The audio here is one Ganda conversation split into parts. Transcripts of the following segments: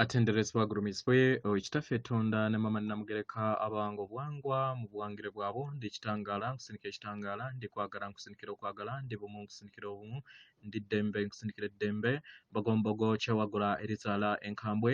atenderezebwa gurumisibwe ekitaffe Tonda ne mama namugereka abango obuwangwa mu buwangire bwabo ndi kitangala nkusinikira ekitangala ndi kwagala nkusinikira okwagala ndi bumu nkusinikira obumu ndi ddembe nkusinikira eddembe bagombogo kyewagula erizala enkambwe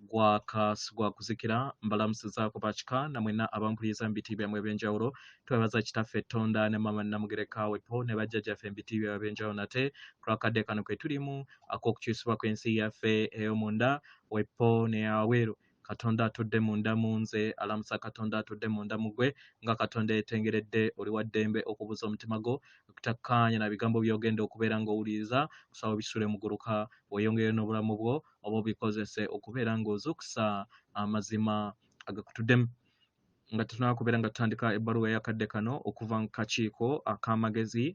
gwa kuzikira mbalamusizaako bakika namwena abampuliriza mu biti byamwe ebyenjawulo twebaza kitaffe Tonda ne mama namugereka wepo ne bajjajjaffe mu biti byabwe ebyenjawulo nate kulakadde kano kwe tulimu ak'okukyusibwa kw'ensi yaffe ey'omunda wepo ne aweeru Katonda atudde munda munze alamusa Katonda atudde munda mugwe nga Katonda yetengeredde oli wa ddembe okubuza omutima gwo okutakkaanya na bigambo by'ogenda okubeera ng'owuliriza kusaba bisule muguruka weyongere n'obulamu bwo oba obikozese okubeera ng'ozuukusa amazima agakutuddemu nga tetunaba kubeera nga tutandika ebbaluwa eyakadde kano okuva mu kakiiko akamagezi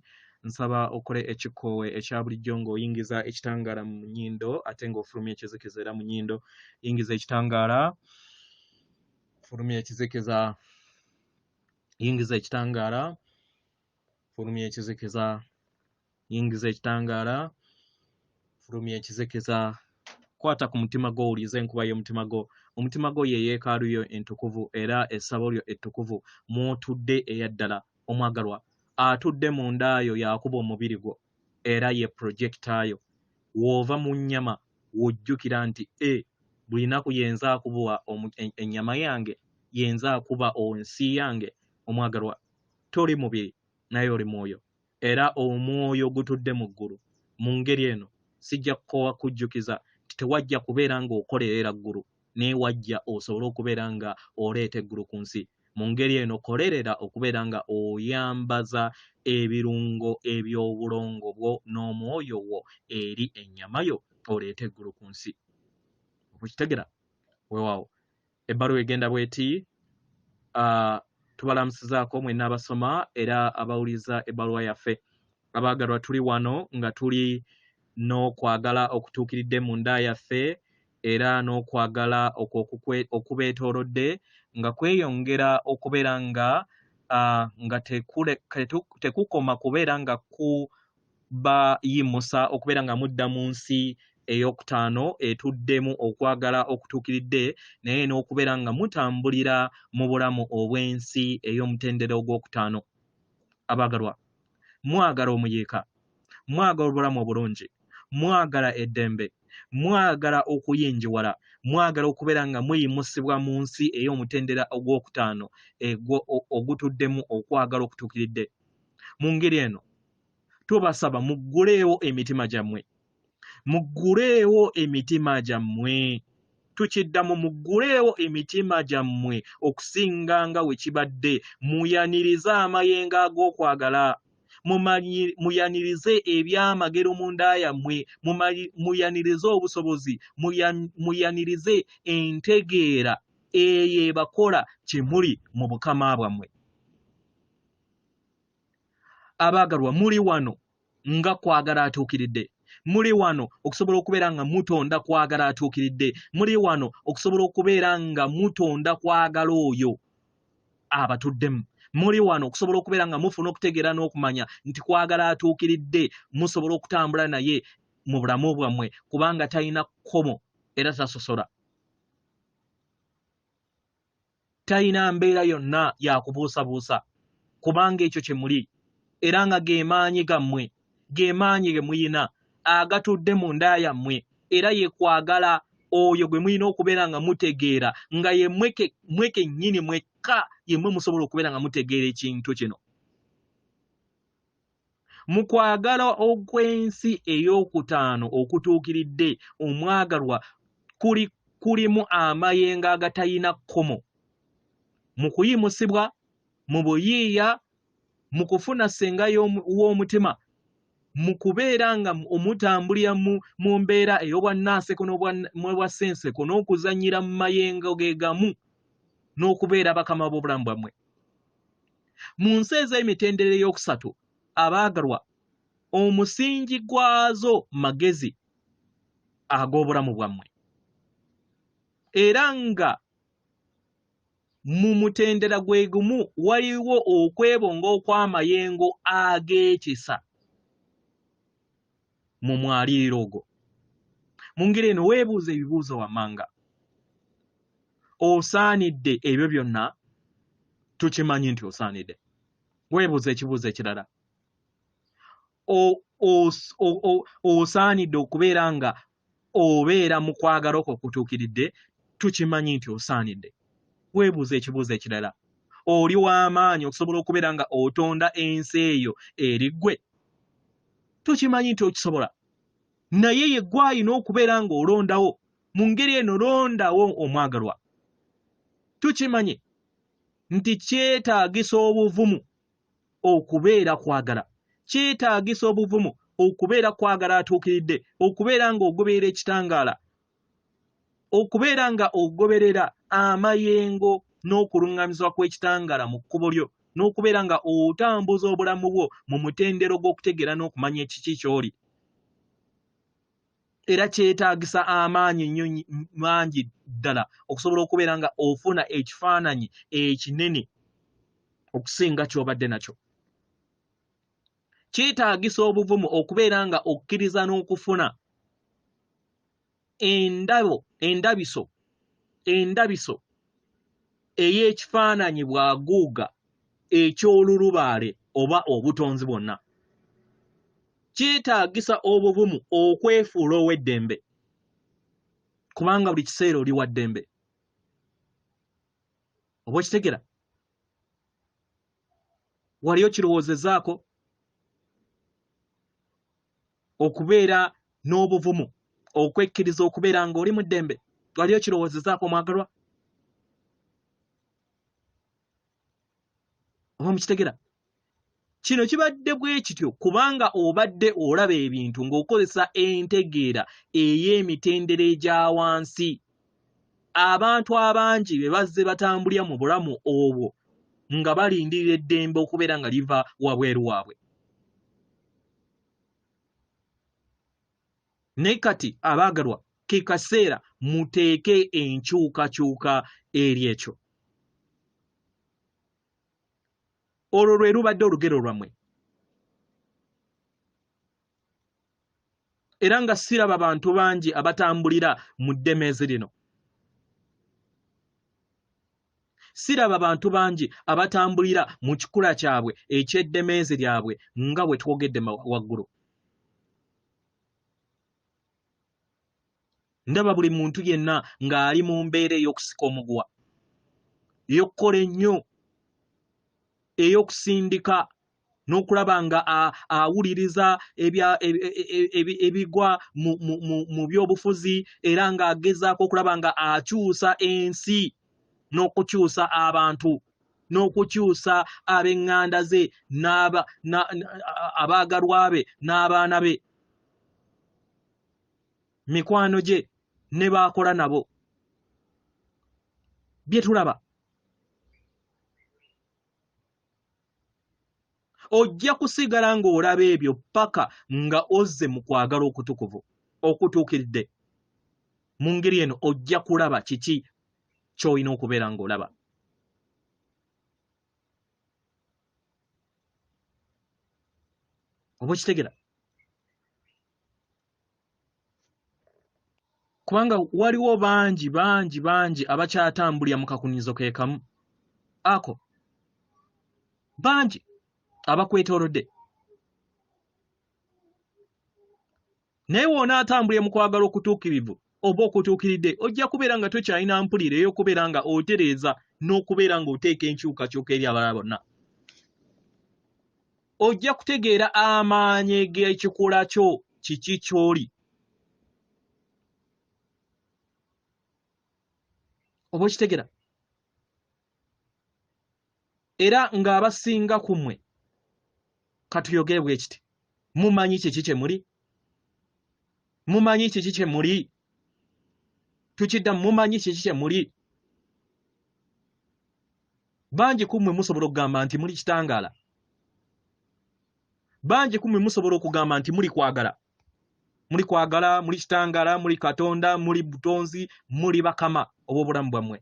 nsaba okole ekikoowe ekya bulijjo ng'oyingiza ekitangaala mu nnyindo ate ng'ofulumya ekizikiza era mu nnyindo yingiza ekitangaala fulumya ekizikiza yingiza ekitangaala fulumya ekizikiza yingiza ekitangaala fulumya ekizikiza kwata ku mutima gwo owulize enkuba y'omutima gwo omutima gwo ye yeekaalu yo entukuvu era essabo lyo ettukuvu mw'otudde eyaddala omwagalwa atudde mu ndaayo yakuba omubiri gwo era ye projekitaayo w'ova mu nnyama w'ojjukira nti buli naku yenza akubuwa ennyama yange yenza akuba ensi yange omwagalwa toli mubiri naye oli mwoyo era omwoyo gutudde mu ggulu mu ngeri eno sijja kukoowa kujjukiza nti tewajja kubeera ng'okolerera ggulu naye wajja osobole okubeera nga oleeta eggulu ku nsi mu ngeri eno kolerera okubeera nga oyambaza ebirungo eby'obulongo bwo n'omwoyo wo eri ennyama yo oleeta eggulu ku nsi okitegera weewaawo ebbaluwa egenda bweti tubalamusizaako mwenna abasoma era abawuliza ebbaluwa yaffe abaagalwa tuli wano nga tuli n'okwagala okutuukiridde mu nda yaffe era n'okwagala okubeetoolodde nga kweyongera okubeera nga tekukoma kubeera nga kubayimusa okubeera nga mudda mu nsi ey'okutaano etuddemu okwagala okutuukiridde naye n'okubeera nga mutambulira mu bulamu obw'ensi ey'omutendera ogwokutaano abaagalwa mwagala omuyeeka mwagala obulamu obulungi mwagala eddembe mwagala okuyinjiwala mwagala okubeera nga muyimusibwa mu nsi ey'omutendera ogwokutaano ogutuddemu okwagala okutuukiridde mu ngeri eno tubasaba mugguleewo emitima gyammwe mugguleewo emitima gyammwe tukiddamu mugguleewo emitima gyammwe okusinga nga we kibadde muyanirize amayengo ag'okwagala muyanirize ebyamagero mu nda yammwe muyanirize obusobozi muyanirize entegeera eyo ebakola kye muli mu bukama bwammwe abaagalwa muli wano nga kwagala atuukiridde muli wano okusobola okubeera nga mutonda kwagala atuukiridde muli wano okusobola okubeera nga mutonda kwagala oyo abatuddemu muli wano okusobola okubeera nga mufuna okutegeera n'okumanya nti kwagala atuukiridde musobola okutambula naye mu bulamu bwammwe kubanga talina kkomo era tasosola talina mbeera yonna yakubuusabuusa kubanga ekyo kye muli era nga ge maanyi gammwe ge maanyi ge muyina agatudde mu nda yammwe era ye kwagala oyo gwe mulina okubeera nga mutegeera nga ye mweke nnyini mwekka yemmwe musobola okubeera nga mutegeera ekintu kino mu kwagala okw'ensi ey'okutaano okutuukiridde omwagalwa kulimu amayengo agatayina kkomo mu kuyimusibwa mu buyiiya mu kufuna ssenga w'omutima mu kubeera nga omutambulira mu mbeera ey'obwannanseko n'obwassenseko n'okuzannyira mu mayengo ge gamu n'okubeera bakama b'obulamu bwammwe mu nsi ez'emitendera ey'okusatu abaagalwa omusingi gwazo magezi ag'obulamu bwammwe era nga mu mutendera gwe gumu waliwo okwebonga okw'amayengo ag'ekisa mu mwaliiro ogwo mu ngeri eno weebuuza ebibuuzo wammanga osaanidde ebyo byonna tukimanyi nti osaanidde weebuuza ekibuuzo ekirala osaanidde okubeera nga obeera mu kwagala okwo okutuukiridde tukimanyi nti osaanidde weebuuza ekibuuzo ekirala oli w'amaanyi okusobola okubeera nga otonda ensi eyo eri ggwe tukimanyi nti okisobola naye ye gw'alina okubeera nga olondawo mu ngeri eno londawo omwagalwa tukimanyi nti kyetaagisa obuvumu okubeera kwagala kyetaagisa obuvumu okubeera kwagala atuukiridde okubeera nga ogoberera ekitangaala okubeera nga ogoberera amayengo n'okuluŋŋamizibwa kw'ekitangaala mu kkubo lyo n'okubeera nga otambuza obulamu bwo mu mutendero gw'okutegeera n'okumanya ekiki ky'oli era kyetaagisa amaanyi nnyo mangi ddala okusobola okubeera nga ofuna ekifaananyi ekinene okusinga ky'obadde nakyo kyetaagisa obuvumu okubeera nga okkiriza n'okufuna endabiso ey'ekifaananyi bwaguuga eky'olulubaale oba obutonzi bwonna kyetaagisa obuvumu okwefuula ow'eddembe kubanga buli kiseera oli wa ddembe oba okitegera wali okirowoozezaako okubeera n'obuvumu okwekkiriza okubeera nga oli mu ddembe wali okirowoozezaako omwagalwa oba mukitegera kino kibadde bwe kityo kubanga obadde olaba ebintu ng'okozesa entegeera ey'emitendera egya wansi abantu abangi be bazze batambulira mu bulamu obwo nga balindirira eddembe okubeera nga liva wabweru waabwe naye kati abaagalwa ke kaseera muteeke enkyukakyuka eri ekyo olwo lwe lubadde olugero lwammwe era nga siraba bantu bangi abatambulira mu ddemeezi lino siraba bantu bangi abatambulira mu kikula kyabwe eky'eddemeezi lyabwe nga bwe twogedde waggulu ndaba buli muntu yenna ng'ali mu mbeera ey'okusika omuguwa ey'okukola ennyo ey'okusindika n'okulaba nga awuliriza ebigwa mu by'obufuzi era ng'agezaako okulaba nga akyusa ensi n'okukyusa abantu n'okukyusa ab'eŋŋanda ze abaagalwa be n'abaana be mikwano gye ne baakola nabo bye tulaba ojja kusigala ng'olaba ebyo paka nga ozze mu kwagala okutukuvu okutuukiridde mu ngeri eno ojja kulaba kiki ky'olina okubeera ng'olaba oba okitegera kubanga waliwo bangi abakyatambulira mu kakunizo ke kamu ako bangi abakwetoolodde naye w'onaatambulira mu kwagala okutuukirivu oba okutuukiridde ojja kubeera nga tokyalina mpulire ey'okubeera nga otereeza n'okubeera ng'oteeka enkyukakyuka eri abalala bonna ojja kutegeera amaanyi g'ekikula kyo kiki ky'oli oba okitegera era ng'abasinga ku mmwe katuyogere bwe kiti mumanyi kiki kye muli mumanyi kiki kye muli tukiddamu mumanyi kiki kye muli bangi ku mmwe musobola okugamba nti muli kitangaala bangi ku mmwe musobola okugamba nti muli kwagala muli kitangaala muli katonda muli butonzi muli bakama obw'obulamu bwammwe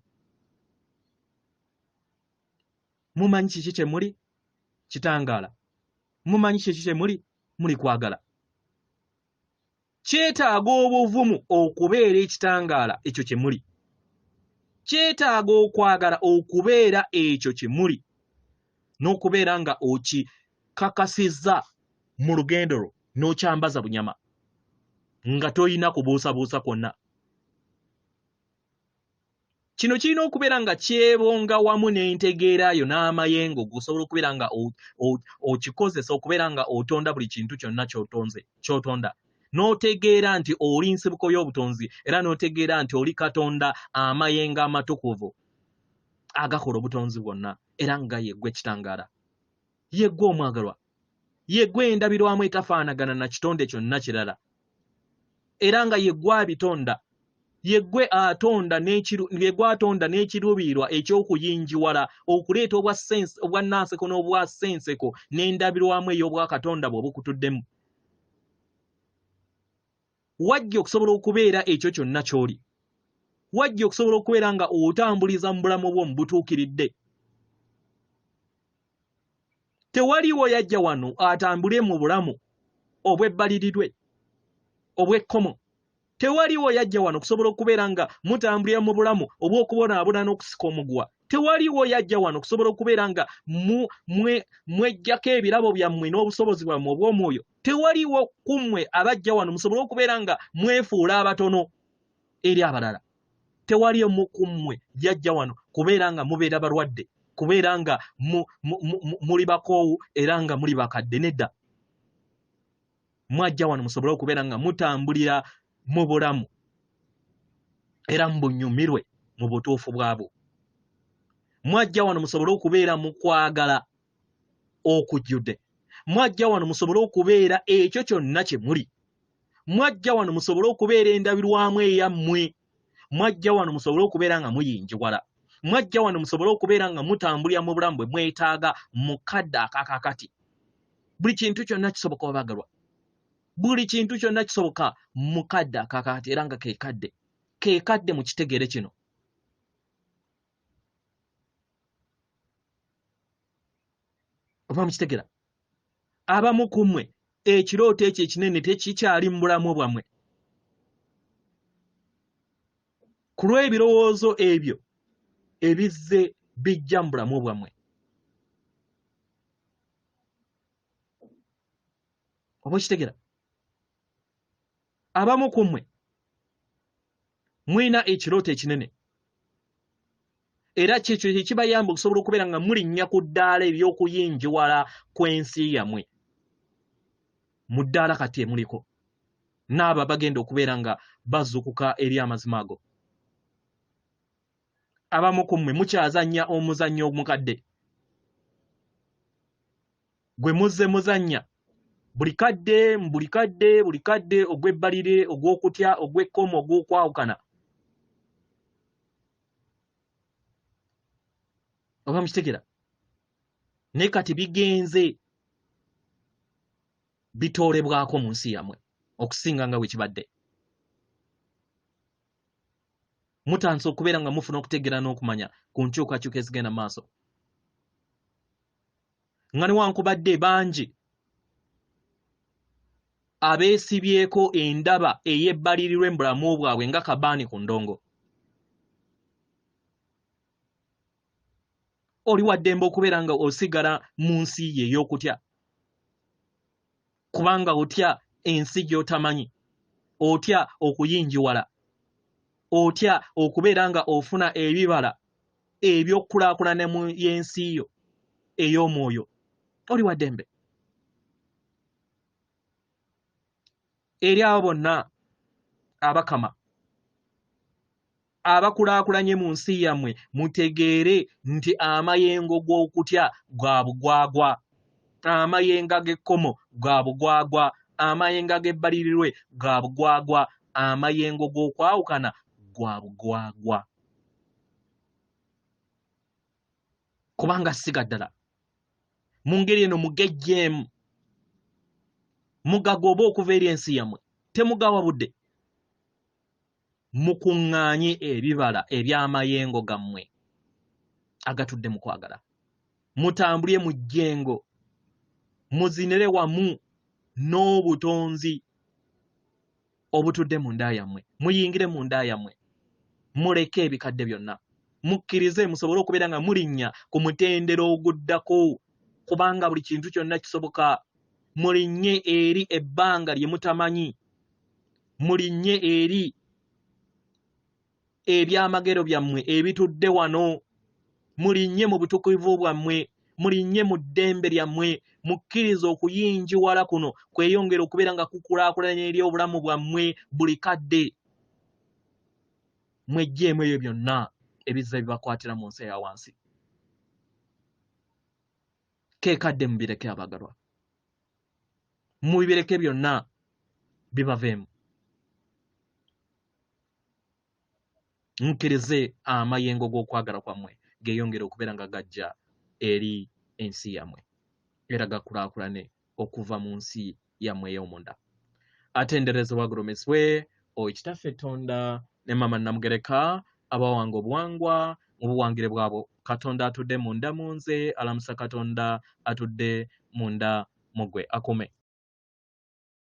mumanyi kiki kye muli kitangaala mumanyi kiki kye muli kwagala kyetaaga obuvumu okubeera ekitangaala ekyo kye muli. Kyetaaga okwagala okubeera ekyo kye muli n'okubeera nga okikakasizza mu lugendo lwo n'okyambaza bunyama nga toyina kubuusabuusa kwonna. Kino kirina okubeera nga kyebonga wamu n'entegeera yo n'amayengo g'osobola okubeera nga okikozesa okubeera nga otonda buli kintu kyonna ky'otonda. N'otegeera nti oli nsibuko y'obutonzi era n'otegeera nti oli Katonda amayengo amatukuvu agakola obutonzi bwonna era nga yeggwe kitangaala. Yeggwe omwagalwa. Yeggwe endabirwamu etafaanagana na kitonde kyonna kirala. Era nga yeggwe abitonda. Yeggwe atonda n'ekiruubirirwa eky'okuyinjiwala okuleeta obwannanseko n'obwassenseko n'endabirwamu ey'obwakatonda bw'obukutuddemu. Wajja okusobola okubeera ekyo kyonna ky'oli. Wajja okusobola okubeera nga otambuliza mu bulamu bwo mu butuukiridde. Tewaliwo yajja wano atambule mu bulamu obwebbalirirwe obw'ekkomo. Tewaliwo yajja wano okusobola okubeera nga mutambulira mu bulamu obw'okubonaabona n'okusika omugwa. Tewaliwo yajja wano okusobola okubeera nga mwejjako ebirabo byammwe n'obusobozi bwammwe obw'omwoyo. Tewaliwo kummwe abajja wano musobole okubeera nga mwefuula abatono eri abalala. Tewaliwo kummwe yajja wano kubeera nga mubeera balwadde, kubeera nga muli bakoowu era nga muli bakadde. Nedda. Mwajja wano musobole okubeera nga mutambulira mu bulamu era mbunyumirwe mu butuufu bwabwo. Mwajja wano musobole okubeera mu kwagala okujjudde. Mwajja wano musobole okubeera ekyo kyonna kye muli. Mwajja wano musobole okubeera endabirwamu eyammwe. Mwajja wano musobole okubeera nga muyinjiwala. Mwajja wano musobole okubeera nga mutambulira mu bulamu bwe mwetaaga mu kadde akakakati. Buli kintu kyonna kisoboka abagalwa. Buli kintu kyonna kisoboka mu kadde akakati era nga keekadde mu kitegeere kino. Oba mukitegeera? Abamu ku mmwe ekirooto ekyo ekinene tekikyali mu bulamu bwammwe. Ku lw'ebirowoozo ebyo ebizze bijja mu bulamu bwammwe. Oba okitegeera? Abamu ku mmwe mwina ekirooto ekinene era kyekyo kibayamba okusobola okubeera nga mulinnya ku ddaala eby'okuyinjiwala kw'ensi yammwe. Mu ddaala kati emuliko n'abo bagenda okubeera nga bazuukuka eri amazima ago. Abamu ku mmwe mukyazannya omuzannyo omukadde gwe muzze muzannya buli kadde ogw'ebbalire, ogw'okutya, ogw'ekkomo, ogw'okwawukana. Oba mukitegeera? Naye kati bigenze bitoolebwako mu nsi yammwe okusinga nga bwe kibadde. Mutandise okubeera nga mufuna okutegeera n'okumanya ku nkyukakyuka ezigenda mu maaso. Nga newankubadde bangi abeesibyeko endaba ey'ebbalirirwe mu bulamu bwabwe nga kabaani ku ndongo. Oli wa ddembe okubeera nga osigala mu nsi ye ey'okutya. Kubanga otya ensi gy'otamanyi, otya okuyinjiwala, otya okubeera nga ofuna ebibala eby'okukulaakulana mu y'ensi yo ey'omwoyo. Oli wa ddembe. Eri abo bonna abakama abakulaakulanye mu nsi yammwe mutegeere nti amayengo g'okutya ga bugwagwa, amayengo ag'ekkomo ga bugwagwa, amayengo ag'ebbalirirwe ga bugwagwa, amayengo g'okwawukana gwa bugwagwa. Kubanga sigaddala mu ngeri eno mugejjeemu, mugagoba okuva eri ensi yammwe, temugawa budde. Mukuŋŋaanye ebibala eby'amayengo gammwe agatudde mu kwagala. Mutambulire mu jjengo, muzinire wamu n'obutonzi obutudde mu nda yammwe muyingire mu nda yammwe muleke ebikadde byonna mukkirize musobole okubeera nga mulinnya ku mutendero oguddako kubanga buli kintu kyonna kisoboka mulinnye eri ebbanga lye mutamanyi mulinnye eri ebyamagero byammwe ebitudde wano mulinnye mu butukuvu bwammwe mulinnye mu ddembe lyammwe mukkiriza okuyinjiwala kuno kweyongera okubeera nga kukulaakulanya eri obulamu bwammwe buli kadde mwejjeemu ebyo byonna ebizza bibakwatira mu nsi eya wansi keekadde mubireke abagalwa mubireke byonna bibaveemu mukkirize amayengo g'okwagala kwammwe geeyongera okubeera nga gajja eri ensi yammwe era gakulaakulane okuva mu nsi yammwe ey'omunda atenderezebwa agulumizibwe Kitaffe Tonda ne Mama Namugereka abawanga obuwangwa mu buwangire bwabo Katonda atudde munda mu nze alamusa Katonda atudde munda mu ggwe akume